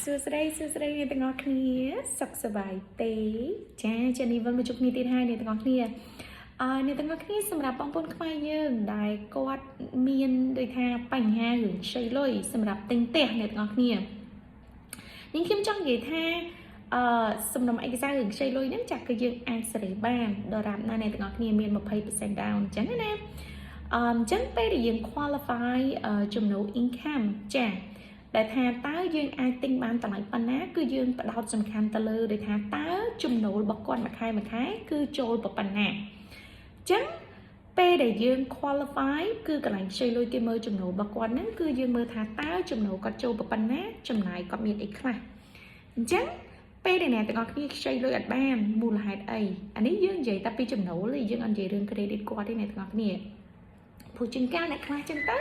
សួស្តីអ្នកទាំងអស់គ្នាសុខសប្បាយទេចាចានេះវិលមកជួបគ្នាទៀតហើយអ្នកទាំងអស់គ្នាអ្នកទាំងអស់គ្នាសម្រាប់បងប្អូនខ្មែរយើងដែលគាត់មានដូចថាបញ្ហារឿងខ្ចីលុយសម្រាប់ទិញផ្ទះអ្នកទាំងអស់គ្នានេះខ្ញុំចង់និយាយថាសំណុំឯកសាររឿងខ្ចីលុយហ្នឹងចាស់គឺយើងអាចសេរីបានដរាបណាអ្នកទាំងអស់គ្នាមាន 20% down អញ្ចឹងណាអញ្ចឹងពេលដែលយើង qualify ចំណូល income ចាដែលថាតើយើងអាចទិញបានតម្លៃប៉ុណ្ណាគឺយើងផ្ដោតសំខាន់ទៅលើដូចថាតើចំណូលរបស់គាត់មួយខែគឺចូលប៉ុណ្ណាអញ្ចឹងពេលដែលយើង qualify គឺកន្លែងខ្ចីលុយគេមើលចំណូលរបស់គាត់ហ្នឹងគឺយើងមើលថាតើចំណូលគាត់ចូលប៉ុណ្ណាចំណាយគាត់មានអីខ្លះអញ្ចឹងពេលដែលអ្នកទាំងអស់គ្នាខ្ចីលុយអត់បានមូលហេតុអីអានេះយើងនិយាយតែពីចំណូលទេយើងអត់និយាយរឿង credit គាត់ទេអ្នកទាំងអស់គ្នាព្រោះជាងការអ្នកខ្លះចឹងទៅ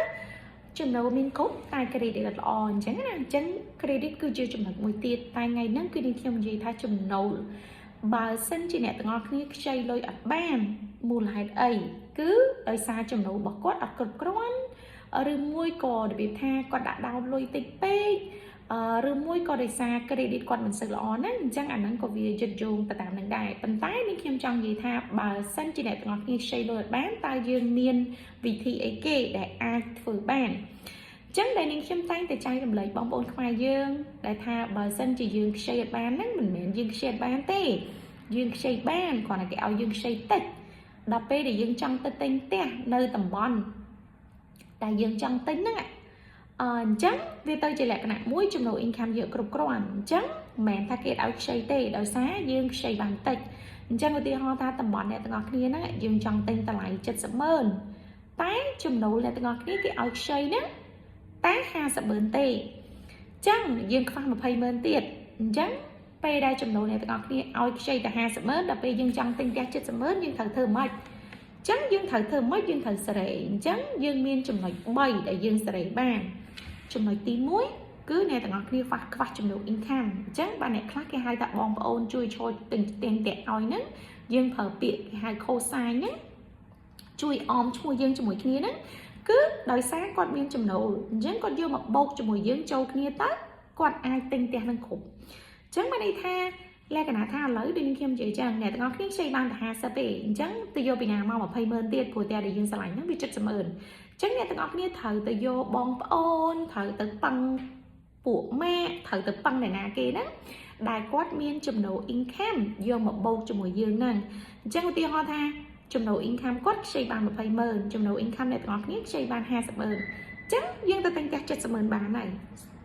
ចំណូលមានគ្រប់តែ credit អត់ល្អអញ្ចឹងណាអញ្ចឹង credit គឺជាចំណុចមួយទៀតតែថ្ងៃហ្នឹងគឺខ្ញុំនិយាយថាចំណូលបើសិនជាអ្នកទាំងអស់គ្នាខ្ចីលុយអត់បានមូលហេតុអីគឺដោយសារចំណូលរបស់គាត់អត់គ្រប់គ្រាន់ឬមួយក៏របៀបថាគាត់ដាក់ដោតលុយតិចពេកឬមួយក៏ដោយសារ credit គាត់មិនសូវល្អណាអញ្ចឹងអាហ្នឹងក៏វាយឹតយោងទៅតាមនឹងដែរប៉ុន្តែនេះខ្ញុំចង់និយាយថាបើសិនជាអ្នកទាំងអស់គ្នាខ្ចីលុយអត់បានតើយើងមានវិធីអីគេដែលអាចធ្វើបានចឹងដែលនាងខ្ញុំតែងតែចែករំលែកបងប្អូនខ្មែរយើងដែលថាបើសិនជាយើងខ្ចីអត់បានហ្នឹងមិនមែនយើងខ្ចីអត់បានទេយើងខ្ចីបានគ្រាន់តែគេឲ្យយើងខ្ចីតិចដល់ពេលដែលយើងចង់ទៅទិញផ្ទះនៅតំបន់ដែលយើងចង់ទិញហ្នឹងអញ្ចឹងវាទៅជាលក្ខណៈមួយចំណូល income យើងគ្រប់គ្រាន់អញ្ចឹងមិនមែនថាគេឲ្យខ្ចីទេដោយសារយើងខ្ចីបានតិចអញ្ចឹងឧទាហរណ៍ថាតំបន់អ្នកទាំងអស់គ្នាហ្នឹងយើងចង់ទិញតម្លៃ 70,000 តែចំណូលអ្នកទាំងអស់គ្នាគេឲ្យខ្ចីហ្នឹងតែ 50,000 ទេអញ្ចឹងយើងខ្វះ 20,000 ទៀតអញ្ចឹងពេលដែលចំណូលអ្នកទាំងអស់គ្នាឲ្យខ្ចីតែ 50,000 ដល់ពេលយើងចង់ទិញផ្ទះ 70,000 យើងត្រូវធ្វើម៉េចអញ្ចឹងយើងត្រូវធ្វើម៉េចយើងត្រូវសេរីអញ្ចឹងយើងមានចំណុច3ដែលយើងសេរីបានចំណុចទី1គឺអ្នកទាំងអស់គ្នាខ្វះចំណូល income អញ្ចឹងបើអ្នកខ្លះគេហៅថាបងប្អូនជួយឆោតទិញផ្ទះឲ្យហ្នឹងយើងប្រើពាក្យគេហៅ co-sign ហ្នឹងជួយអមឈ្មោះយើងជាមួយគ្នាហ្នឹងគឺដោយសារគាត់មានចំណូលអញ្ចឹងគាត់យកមកបូកជាមួយយើងចូលគ្នាទៅគាត់អាចទិញផ្ទះនឹងគ្រប់អញ្ចឹងមានន័យថាលក្ខណៈថាឥឡូវដូចខ្ញុំនិយាយចឹងអ្នកទាំងអស់គ្នាខ្ចីបានតែ 50 ទេអញ្ចឹងទៅយកពីណាមក 20,000 ទៀតព្រោះតែដែលយើងឆ្លាញ់ហ្នឹងវា 70,000 អញ្ចឹងអ្នកទាំងអស់គ្នាត្រូវទៅយកបងប្អូនត្រូវទៅប៉ឹងពួកម៉ាក់ត្រូវទៅប៉ឹងអ្នកណាគេហ្នឹងដែលគាត់មានចំណូល income យកមកបូកជាមួយយើងហ្នឹងអញ្ចឹងឧទាហរណ៍ថាចំណូល income គាត់ខ្ចីបាន 20,000 ចំណូល income អ្នកទាំងអស់គ្នាខ្ចីបាន 50,000 អញ្ចឹងយើងទៅទិញផ្ទះ 70,000 បានហើយ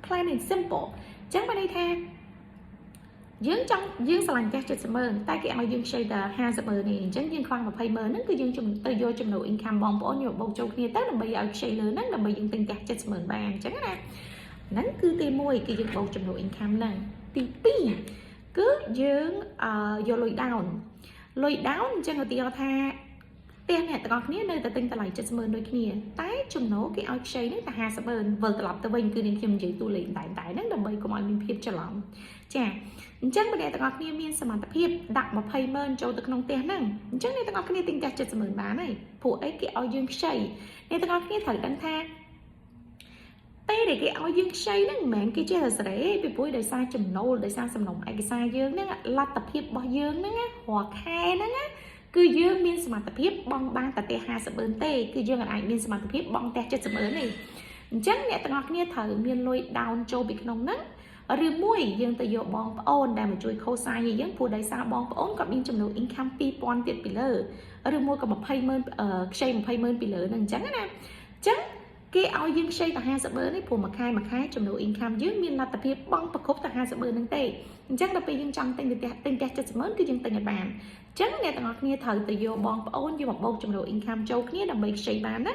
plain and simple អញ្ចឹងបានន័យថាយើងឆ្លាញ់ផ្ទះ 70,000 តែគេឲ្យយើងខ្ចីតែ 50,000 ទេអញ្ចឹងយើងខ្វះ 20,000 ហ្នឹងគឺយើងទៅយកចំណូល income បងប្អូនយកបូកចូលគ្នាទៅដើម្បីឲ្យខ្ចីលើហ្នឹងដើម្បីយើងទិញផ្ទះ 70,000 បានអញ្ចឹងណាហ្នឹងគឺទី1គឺយើងបូកចំណូល income ហ្នឹងទី2គឺយើងយកលុយ down អញ្ចឹងឧទាហរណ៍ថាផ្ទះអ្នកទាំងអស់គ្នានៅតែទិញតម្លៃ 70,000 ដូចគ្នាតែចំណូលគេឲ្យខ្ចីនេះតែ 50,000 វិលត្រឡប់ទៅវិញគឺនាងខ្ញុំនិយាយតួលេខតែហ្នឹងដើម្បីកុំឲ្យមានភាពច្រឡំចាអញ្ចឹងបើអ្នកទាំងអស់គ្នាមានសមត្ថភាពដាក់ 20,000 ចូលទៅក្នុងផ្ទះហ្នឹងអញ្ចឹងអ្នកទាំងអស់គ្នាទិញផ្ទះ 70,000 បានហើយព្រោះអីគេឲ្យយើងខ្ចីអ្នកទាំងអស់គ្នាត្រូវដឹងថាពេលដែលគេឲ្យយើងខ្ចីហ្នឹងមិនមែនគេចេះតែសេរីពីព្រោះដោយសារចំណូលដោយសារសំណុំឯកសារយើងហ្នឹងលទ្ធភាពរបស់យើងហ្នឹងរាល់ខែហ្នឹងគឺយើងមានសមត្ថភាពបង់បានតែផ្ទះ 50,000 ទេគឺយើងអាចមានសមត្ថភាពបង់ផ្ទះ 70,000 ទេអញ្ចឹងអ្នកទាំងអស់គ្នាត្រូវមានលុយ down ចូលពីក្នុងហ្នឹងឬមួយយើងទៅយកបងប្អូនដែលមកជួយ co-sign ឲ្យយើងព្រោះដោយសារបងប្អូនគាត់មានចំណូល income 2,000 ទៀតពីលើឬមួយក៏ 20,000 ខ្ចី 20,000 ពីលើហ្នឹងអញ្ចឹងណាអញ្ចឹងគេឲ្យយើងខ្ចីតែ 50,000 នេះព្រោះមួយខែចំណូល income យើងមានលទ្ធភាពបង់ប្រគប់តែ 50,000 ហ្នឹងទេអញ្ចឹងដល់ពេលយើងចង់ទិញផ្ទះ 70,000 គឺយើងទិញឲ្យបានអញ្ចឹងអ្នកទាំងអស់គ្នាត្រូវទៅយកបងប្អូនយកមកបូកចំណូល income ចូលគ្នាដើម្បីខ្ចីបានណា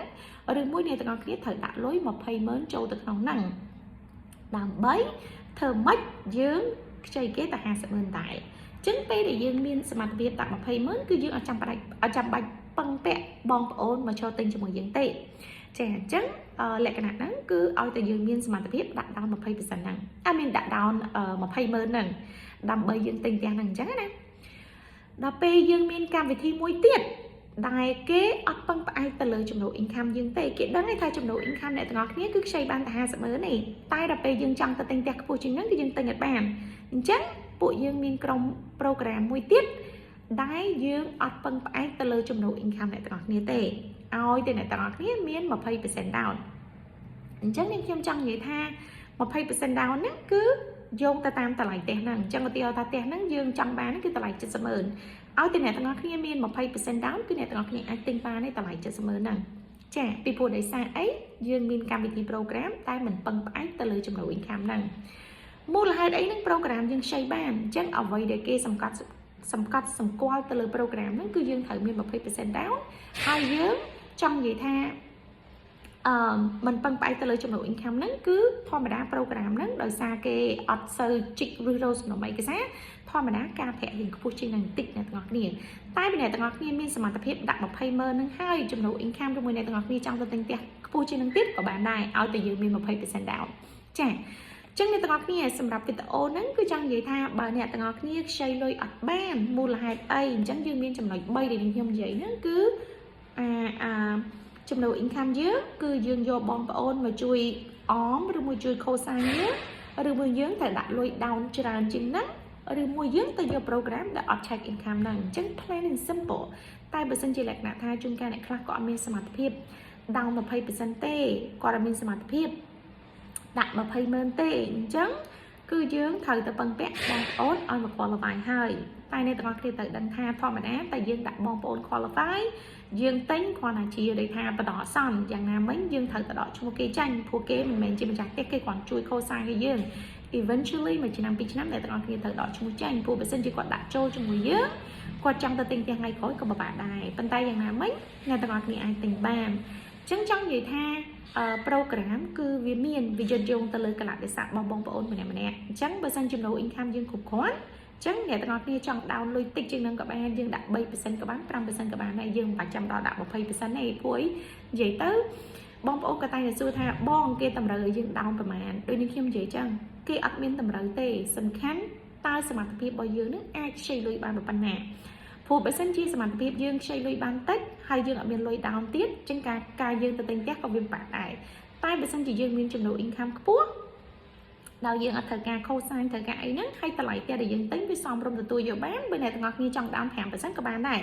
ឬមួយអ្នកទាំងអស់គ្នាត្រូវដាក់លុយ 20,000 ចូលទៅក្នុងហ្នឹងដើម្បីធ្វើម៉េចយើងខ្ចីគេតែ 50,000 ដែរអញ្ចឹងពេលដែលយើងមានសមត្ថភាពដាក់ 20,000 គឺយើងអត់ចាំបាច់ពឹងពាក់បងប្អូនមកចូលទិញជាមួយយើងទេចាអញ្ចឹងលក្ខណៈហ្នឹងគឺឲ្យតែយើងមានសមត្ថភាពដាក់ down 20% ហ្នឹងមានដាក់ down 20,000 ហ្នឹងដើម្បីយើងទិញផ្ទះហ្នឹងអញ្ចឹងណាដល់ពេលយើងមានកម្មវិធីមួយទៀត đại kế ở bằng ai từ lời chủng độ income dương tệ kiện đó ngay thay chủng độ income này ngọc nghĩa cứ xây ban ta sẽ mới này tay đập về dương trong ta tinh tẹt của chính thì dương tinh nhật bản chắc bộ dương miên trong program mùi tiết đại dương ở bằng ai từ lời chủng độ income này ngọc nghĩa tệ ôi thì này ngọc nghĩa miên 20% down chắc nên khiêm trong vậy tha 20% down á cứ dùng ta tam ta lại tiền năng trong cái tiêu ta tiền năng dương trong bán cứ ta lại chất sớmเอาแต่เนี่ยตอนนี้มีนมา20% down คือเนี่ยตอนนี้ไอ้ติงปลาในตลาดจะเสมอนั่งแจกปีพูดได้ซาไอ้ยืนมีการวิธีโปรแกรมได้เหมือนปังไอ้ตะเลยจำนวนอินคัมนั่งมูลค่าไอ้นั่งโปรแกรมยังใช้บ้านจังเอาไว้เด็กเกสำคัญสำคัญตะเลยโปรแกรมนั่นคือยืนถือมีนมา20% down ให้เยอะจังยี่ท่ามันปังไปตะเลยจำนวนอินคัมนั่นคือธรรมดาโปรแกรมนั่นโดยซาเกออดเซอร์จิกรูโรสหน่อไม้ก็ซะธรรมดาการแผลถึงผู้ชิงนังติดในตลอดเนี่ยใต้เป็นในตลอดเนี่ยมีสมรรถภาพดักแบบไพเมอร์นั่งให้จำนวนอินคัมจำนวนในตลอดเนี่ยจังตัวเต็งเตี้ยผู้ชิงนังติดกับบ้านได้เอาแต่ยืมมีมา20%ดาวจ้ะจังในตลอดเนี่ยสำหรับวิดีโอนั้นคือจังยี่ท่าบ้านเนี่ยตลอดเนี่ยใช้เลยอัดบ้านมูลค่าไอ้จังยืมมีจำนวนใบเดียวยังใหญ่นั่นคือจำนวนอินคัมเยอะคือยืนโยบองปอนมาช่วยอ้อมหรือมาช่วยโคซานเยอะหรือมาเยอะแต่ดักลอยดาวจราจริงนะหรือมาเยอะแต่โยโปรแกรมแต่ออกใช้อินคัมนั่งจัง plain and simple แต่เบอร์เซ็นต์จีแหลกหน้าท่าจุนการในคลาสก็มีสมาธิภดาวมา20%เต้ก็มีสมาธิภดักมา20%เต้จังคือเยอะthờiแต่ปังแปะบองปอนเอามาควอลไฟให้แต่ในตอนที่แต่ดันท่าพอมาได้แต่ยืนดักบองปอนควอลไฟdương tính khoa là chia để tha và đỏ son dạng nào mấy dương thật đỏ chung cái tranh phô kế mình chỉ mình chặt cái quản chui khâu sang cái dương eventually mà chỉ nằm bị nắm để tao khi thật đỏ chung tranh phô bản thân chỉ còn đặt trôi trong người dương qua trong ta tình tiền ngày khói của bà bạn này bàn tay dạng nào mấy ngày tao nghĩ ai tình bàn chẳng trong người tha program cứ vì miền vì dân dùng ta lời cả lại để sạc bong bong ôn mình nè chẳng bản thân chim đầu income dương cục khoán chẳng ngày tao nói trong đào lôi tích trên nâng các bạn dương đặt 3% các bạn 5% các bạn này dương 300 đo đặt 1% này cuối vậy tới bong bóng cái tay là xưa tha bong kia tầm rời dương đàoประมาณ đôi khi không vậy chăng kia admin tầm rời tê sân khánh taสมัครភាពរបស់យើងនឹងអាចใช้លុយបានប៉ុណ្ណាព្រោះបើសិនជាសមត្ថភាពយើងใช้លុយបានតិចហើយយើងអត់មានលុយដោនទៀតចឹងការយើងទៅទិញផ្ទះក៏វាពិបាកដែរតែបើសិនជាយើងមានចំណូល income ខ្ពស់ដល់យើងអត់ត្រូវការខុសសាញត្រូវការអីហ្នឹងហើយតម្លៃផ្ទះដែលយើងទិញវាសមរម្យទទួលយកបានបើអ្នកទាំងអស់គ្នាចង់ដោន 5% ក៏បានដែរ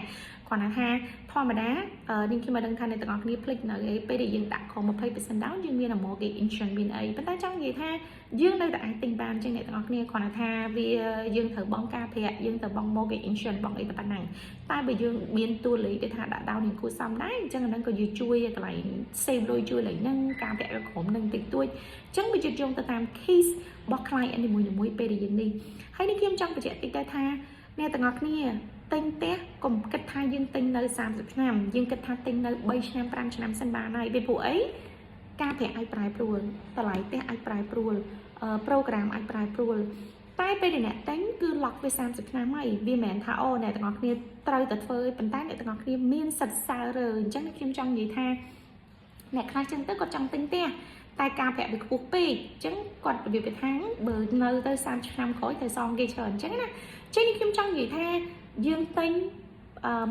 គ្រាន់តែថាធម្មតានេះខ្ញុំមិនដឹងថាអ្នកទាំងអស់គ្នាភ្លេចនៅឯពេលដែលយើងដាក់ខុស 20% ដោនយើងមាន mortgage insurance មានអីប៉ុន្តែចង់និយាយថាយើងនៅតែអាចទិញបានចឹងអ្នកទាំងអស់គ្នាគ្រាន់តែថាវាយើងត្រូវបង់ការប្រាក់យើងត្រូវបង់ mortgage insurance បង់អីតែប៉ុណ្ណឹងតែបើយើងមានតួលេខដែលថាដាក់ដោននឹងគួរសមដែរអញ្ចឹងអាហ្នឹងក៏យើងជួយកន្លែង save លុយជួយឡើងហ្នឹងការប្រាក់ក្រុមនឹងតិចតួចអញ្ចឹងវាជិតយកទៅតាម case របស់ client នីមួយៗពេលដែលយើងនេះហើយនេះខ្ញុំចង់បញ្ជាក់តិចទៅថាអ្នកទាំងអស់គ្នាទិញផ្ទះកុំគិតថាយើងទិញនៅ30ឆ្នាំយើងគិតថាទិញនៅ3ឆ្នាំ5ឆ្នាំសិនបានហើយពីព្រោះអីការប្រាក់អាចប្រែប្រួលតម្លៃផ្ទះអាចប្រែប្រួលប្រូក្រាមអាចប្រែប្រួលតែពេលដែលអ្នកទិញគឺ lock វា30ឆ្នាំហើយវាមិនមែនថាអូអ្នកទាំងអស់គ្នាត្រូវតែធ្វើប៉ុន្តែអ្នកទាំងអស់គ្នាមានសិទ្ធិសើរើអញ្ចឹងខ្ញុំចង់និយាយថាអ្នកខ្លះចឹងទៅគាត់ចង់ទិញផ្ទះតែការប្រាក់វាខ្ពស់ពេកអញ្ចឹងគាត់របៀបទៅថាបើនៅទៅ30ឆ្នាំក្រោយទៅសងគេច្រើនអញ្ចឹងណាចឹងខ្ញុំចង់និយាយថាយើងទិញ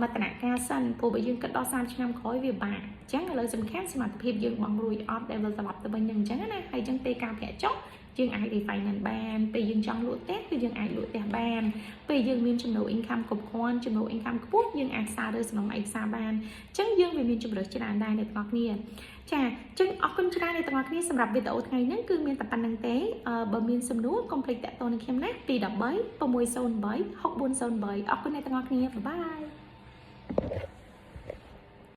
មតនការសិនព្រោះបើយើងគិតដល់30ឆ្នាំក្រោយវាបាក់អញ្ចឹងឥឡូវសំខាន់សមត្ថភាពយើងបងរួចអត់ដែលត្រឡប់ទៅវិញអញ្ចឹងណាហើយអញ្ចឹងពេលការប្រាក់ចុះយើងអាច refinance បានពេលយើងចង់លក់ផ្ទះគឺយើងអាចលក់ផ្ទះបានពេលយើងមានចំណូល income គ្រប់គ្រាន់ចំណូល income ខ្ពស់យើងអាចសារលើសំណងឯកសារបានអញ្ចឹងយើងវាមានជម្រើសច្រើនដែរអ្នកទាំងអស់គ្នាចាអញ្ចឹងអរគុណច្រើនអ្នកទាំងអស់គ្នាសម្រាប់វីដេអូថ្ងៃនេះគឺមានតែប៉ុណ្្នឹងទេបើមានសំណួរកុំភ្លេចតាក់ទងនឹងខ្ញុំណា213 608 6403អរគុណអ្នកទាំងអស់គ្នាបាយបាយ